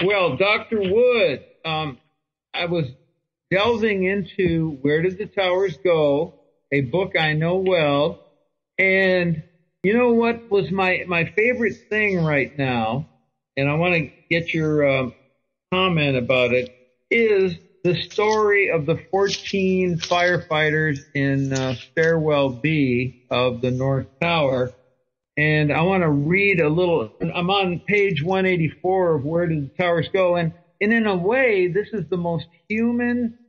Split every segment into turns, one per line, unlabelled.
Well, Dr. Wood, I was delving into Where Did the Towers Go, a book I know well, and you know what was my favorite thing right now, and I want to get your comment about it, is the story of the 14 firefighters in Stairwell B of the North Tower. And I want to read a little. I'm on page 184 of Where Did the Towers Go? And in a way, this is the most human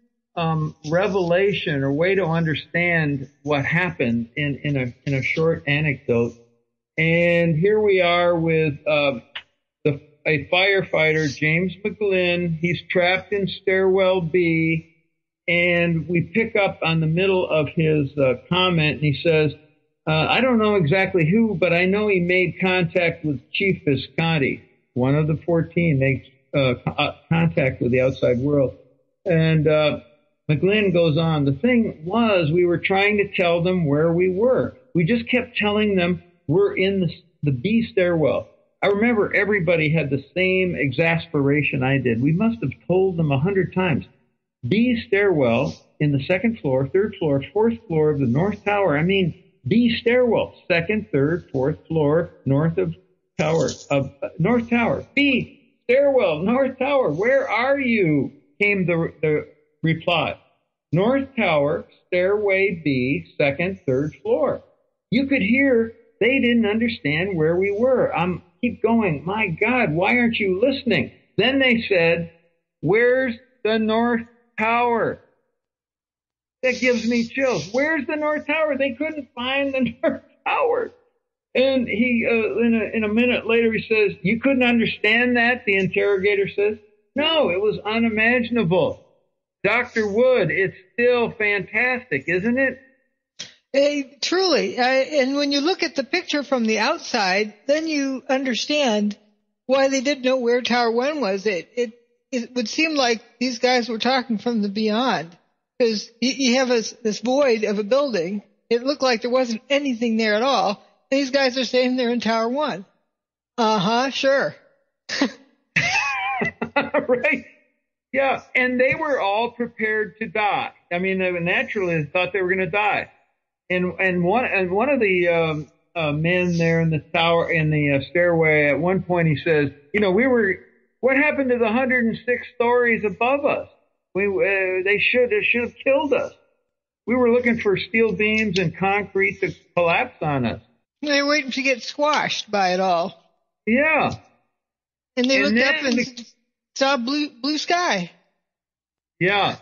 revelation or way to understand what happened in a short anecdote. And here we are with a firefighter, James McGlynn. He's trapped in Stairwell B, and we pick up on the middle of his comment, and he says, I don't know exactly who, but I know he made contact with Chief Visconti. One of the 14 makes contact with the outside world. And McGlynn goes on, the thing was, we were trying to tell them where we were. We just kept telling them we're in the B stairwell. I remember everybody had the same exasperation I did. We must have told them 100 times. B stairwell in the second floor, third floor, fourth floor of the North Tower. I mean, B stairwell, second, third, fourth floor, north of tower, North Tower. B stairwell, North Tower. Where are you? Came the reply. North Tower, stairway B, second, third floor. You could hear they didn't understand where we were. Keep going. My God, why aren't you listening? Then they said, where's the North Tower? That gives me chills. Where's the North Tower? They couldn't find the North Tower. And he, in a minute later, he says, you couldn't understand that? The interrogator says, no, it was unimaginable. Dr. Wood, it's still fantastic, isn't it?
Truly. And when you look at the picture from the outside, then you understand why they didn't know where Tower 1 was. It would seem like these guys were talking from the beyond, because you have this void of a building. It looked like there wasn't anything there at all. And these guys are saying they're in Tower 1. Sure.
Right. Yeah. And they were all prepared to die. I mean, they naturally thought they were going to die. And one of the men there in the tower, in the stairway, at one point he says, what happened to the 106 stories above us? They should have killed us. We were looking for steel beams and concrete to collapse on us.
They were waiting to get squashed by it all.
Yeah.
And they looked up and saw blue sky.
Yeah.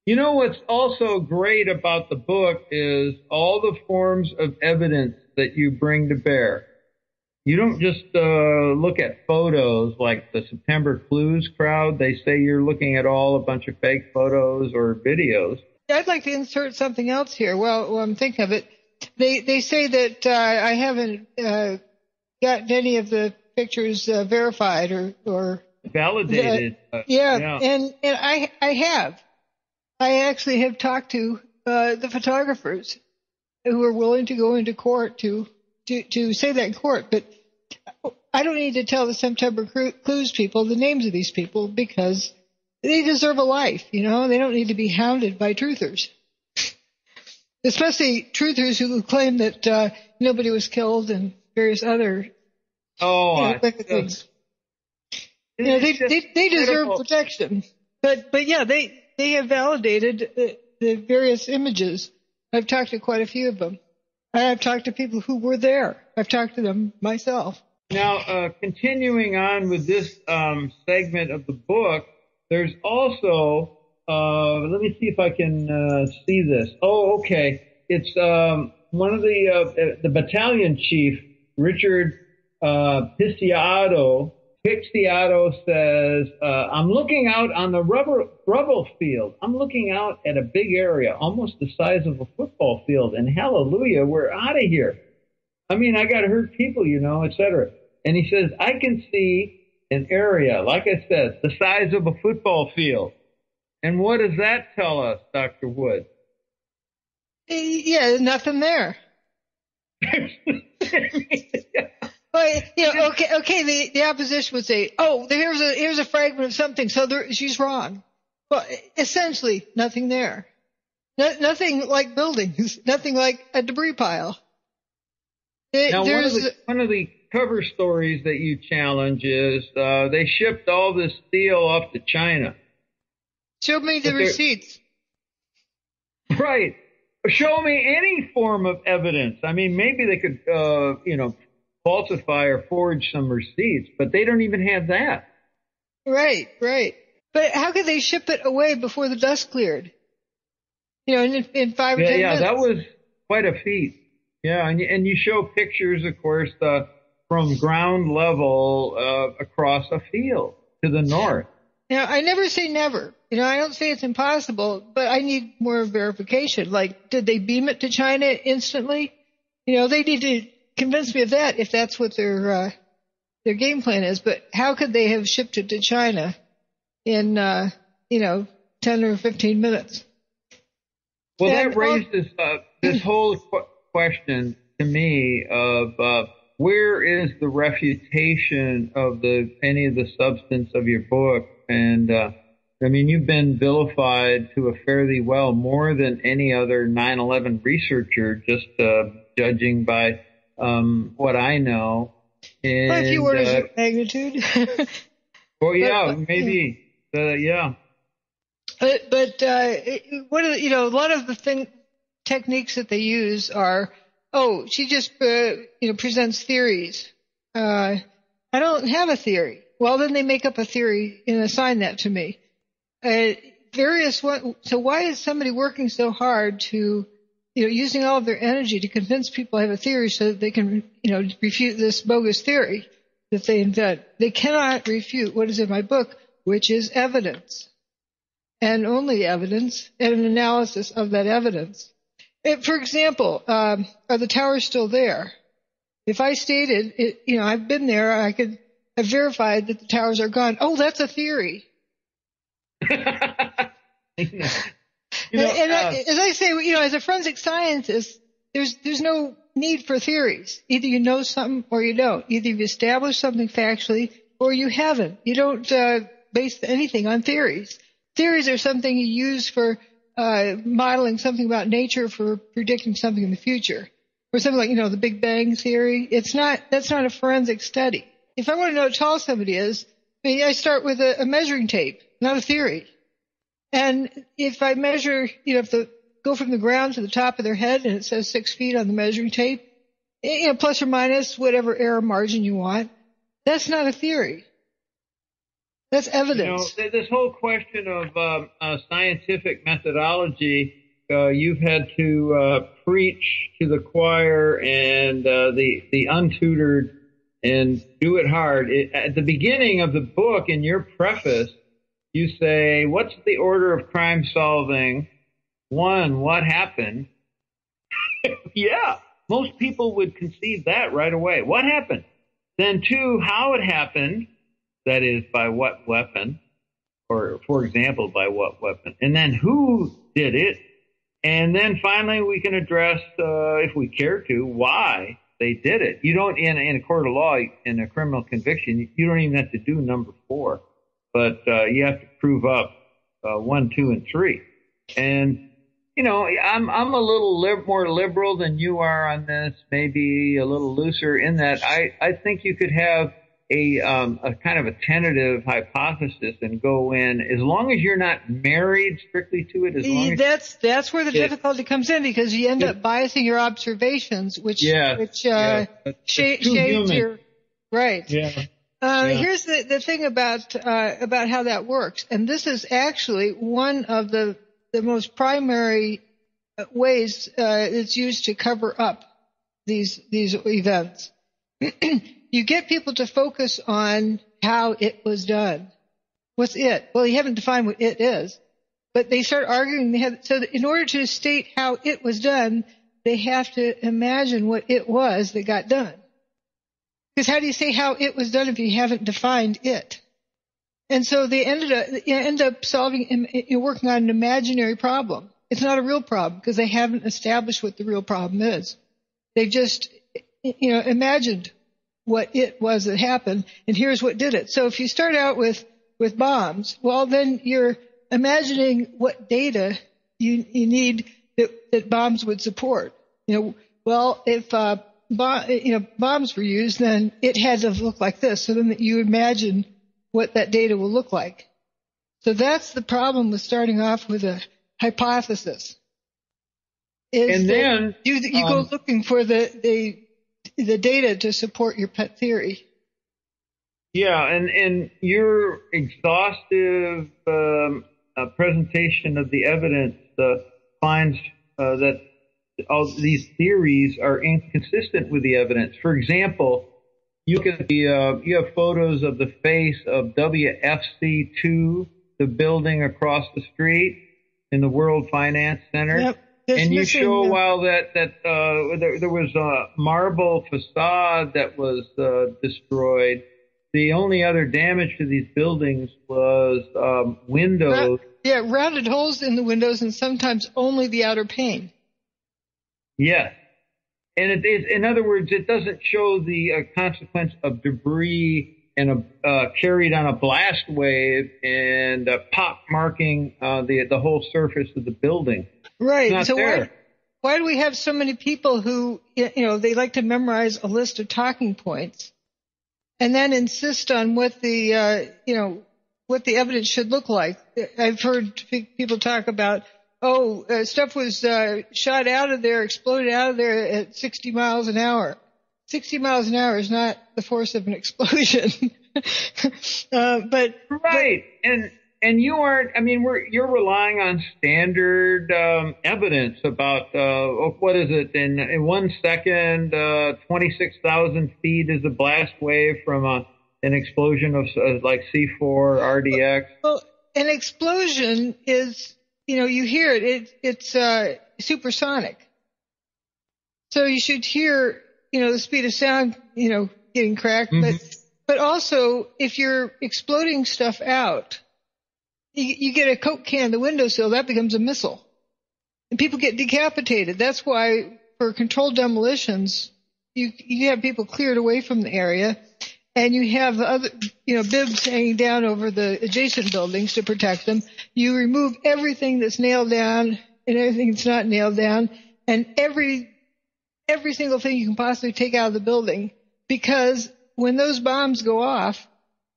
You know what's also great about the book is all the forms of evidence that you bring to bear. You don't just look at photos like the September Clues crowd. They say you're looking at a bunch of fake photos or videos.
I'd like to insert something else here. Well, I'm thinking of it. They say that I haven't gotten any of the pictures verified or
validated.
Yeah, and I have. I actually have talked to the photographers who are willing to go into court to say that in court. But I don't need to tell the September Clues people the names of these people, because they deserve a life. They don't need to be hounded by truthers, especially truthers who claim that nobody was killed and various other things. They deserve protection. But yeah, they have validated the various images. I've talked to quite a few of them. I've talked to people who were there. I've talked to them myself.
Now, continuing on with this segment of the book, there's also, let me see if I can see this. Oh, okay. It's one of the battalion chief, Richard Picciotto. Picciotto says, I'm looking out on the rubble field. I'm looking out at a big area, almost the size of a football field, and hallelujah, we're out of here. I mean, I got to hurt people, et cetera. And he says, I can see an area, like I said, the size of a football field. And what does that tell us, Dr. Wood?
Yeah, nothing there. Well, okay. The opposition would say, "Oh, here's a fragment of something." So she's wrong. Well, essentially, nothing there. Nothing like buildings. Nothing like a debris pile.
Now, one of the cover stories that you challenge is they shipped all this steel off to China.
Show me the receipts.
Right. Show me any form of evidence. I mean, maybe they could, falsify or forge some receipts, but they don't even have that.
Right. But how could they ship it away before the dust cleared? In 5 or 10 minutes.
Yeah, that was quite a feat. Yeah, and you show pictures, of course, from ground level across a field to the north.
Now, I never say never. I don't say it's impossible, but I need more verification. Like, did they beam it to China instantly? They need to convince me of that if that's what their game plan is. But how could they have shipped it to China in 10 or 15 minutes?
Well, that raises this whole question to me of where is the refutation of any of the substance of your book? And you've been vilified to a fairly well more than any other 9/11 researcher, just judging by what I know. And,
a few orders of magnitude.
Well, yeah, maybe. Yeah.
But what are a lot of the techniques that they use are, she just presents theories. I don't have a theory. Well, then they make up a theory and assign that to me. So why is somebody working so hard to, using all of their energy to convince people I have a theory so that they can, refute this bogus theory that they invent? They cannot refute what is in my book, which is evidence. And only evidence and an analysis of that evidence. For example, are the towers still there? If I stated, I've been there, I could have verified that the towers are gone. Oh, that's a theory. As I say, as a forensic scientist, there's no need for theories. Either you know something or you don't. Either you've established something factually or you haven't. You don't base anything on theories. Theories are something you use for modeling something about nature, for predicting something in the future, or something like the Big Bang theory. That's not a forensic study. If I want to know how tall somebody is, I start with a measuring tape, not a theory. And if I measure, go from the ground to the top of their head, and it says 6 feet on the measuring tape, plus or minus whatever error margin you want, that's not a theory. That's evidence.
This whole question of scientific methodology, you've had to preach to the choir and the untutored and do it hard. At the beginning of the book, in your preface, you say, what's the order of crime solving? 1, what happened? Yeah, most people would conceive that right away. What happened? Then 2, how it happened. That is, by what weapon, or, for example, by what weapon. And then who did it. And then finally we can address, if we care to, why they did it. You don't, in a court of law, in a criminal conviction, you don't even have to do number 4. But you have to prove up 1, 2, and 3. And, I'm a little more liberal than you are on this, maybe a little looser in that I think you could have a kind of a tentative hypothesis and go in, as long as you're not married strictly to it. As long as
that's where the difficulty comes in, because you end up biasing your observations, which shades your right.
Yeah.
Here's the thing about how that works, and this is actually one of the most primary ways it's used to cover up these events. You get people to focus on how it was done. What's it? Well, you haven't defined what it is, but they start arguing. So in order to state how it was done, they have to imagine what it was that got done. Because how do you say how it was done if you haven't defined it? And so they end up working on an imaginary problem. It's not a real problem because they haven't established what the real problem is. They've just, imagined what it was that happened, and here's what did it. So if you start out with bombs, well, then you're imagining what data you need that bombs would support. Well, if bombs were used, then it had to look like this. So then you imagine what that data will look like. So that's the problem with starting off with a hypothesis.
And then
you go looking for the data to support your pet theory.
Yeah, and your exhaustive presentation of the evidence finds that all these theories are inconsistent with the evidence. For example, you have photos of the face of WFC2, the building across the street in the World Finance Center.
Yep.
And you show while that there was a marble facade that was destroyed. The only other damage to these buildings was windows.
Rounded holes in the windows, and sometimes only the outer pane.
Yes. And it is, in other words, it doesn't show the consequence of debris and carried on a blast wave and pop marking the whole surface of the building.
Right. So why do we have so many people who, they like to memorize a list of talking points and then insist on what the evidence should look like? I've heard people talk about, stuff was shot out of there, exploded out of there at 60 miles an hour. 60 miles an hour is not the force of an explosion.
Right. And you aren't, you're relying on standard evidence about, what is it? In 1 second, 26,000 feet is a blast wave from an explosion of like C4 RDX.
Well, an explosion is, you hear it, it's supersonic. So you should hear, the speed of sound, getting cracked. Mm-hmm. But also, if you're exploding stuff out, you get a Coke can in the windowsill, that becomes a missile. And people get decapitated. That's why for controlled demolitions, you have people cleared away from the area, and you have other, bibs hanging down over the adjacent buildings to protect them. You remove everything that's nailed down and everything that's not nailed down, and every single thing you can possibly take out of the building, because when those bombs go off,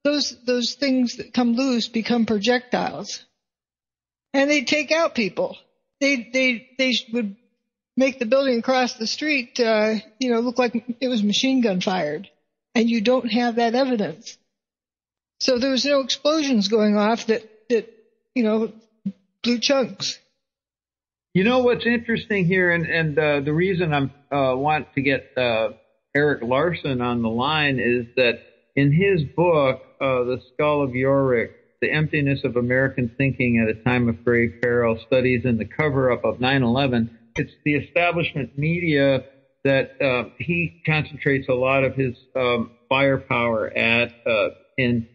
those things that come loose become projectiles, and they take out people. They would make the building across the street, look like it was machine gun fired, and you don't have that evidence. So there was no explosions going off that blew chunks.
What's interesting here, and the reason I want to get Erik Larson on the line is that in his book, The Skull of Yorick, The Emptiness of American Thinking at a Time of Grave Peril, Studies in the Cover-Up of 9/11, it's the establishment media that he concentrates a lot of his firepower at in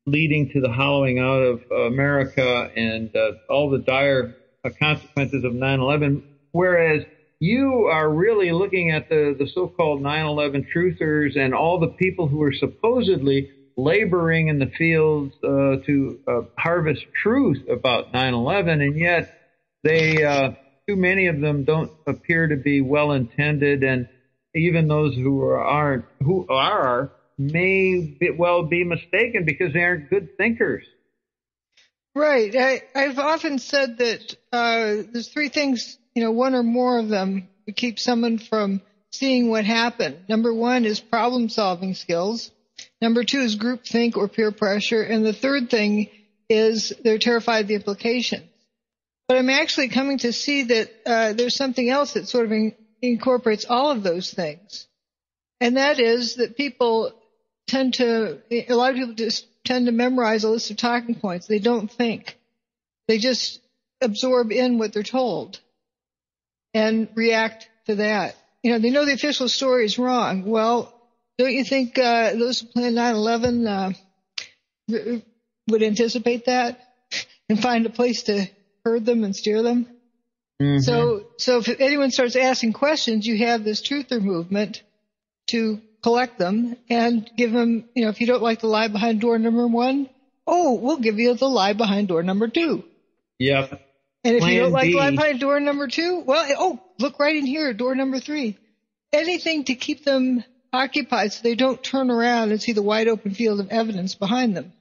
leading to the hollowing out of America and all the dire consequences of 9/11, whereas you are really looking at the so-called 9/11 truthers and all the people who are supposedly laboring in the fields to harvest truth about 9/11, and yet they too many of them don't appear to be well-intended, and even those who are may well be mistaken because they aren't good thinkers.
Right. I've often said that there's three things, one or more of them would keep someone from seeing what happened. Number one is problem-solving skills. Number two is groupthink or peer pressure. And the third thing is they're terrified of the implications. But I'm actually coming to see that there's something else that sort of incorporates all of those things. And that is that a lot of people just tend to memorize a list of talking points. They don't think. They just absorb in what they're told and react to that. They know the official story is wrong. Well, don't you think those who planned 9/11 would anticipate that and find a place to herd them and steer them? Mm-hmm. So if anyone starts asking questions, you have this truther movement to collect them and give them, if you don't like the lie behind door number 1, we'll give you the lie behind door number 2.
Yep.
And if
Plan
you don't like
B.
the lie behind door number 2, look right in here, door number 3. Anything to keep them occupied so they don't turn around and see the wide open field of evidence behind them.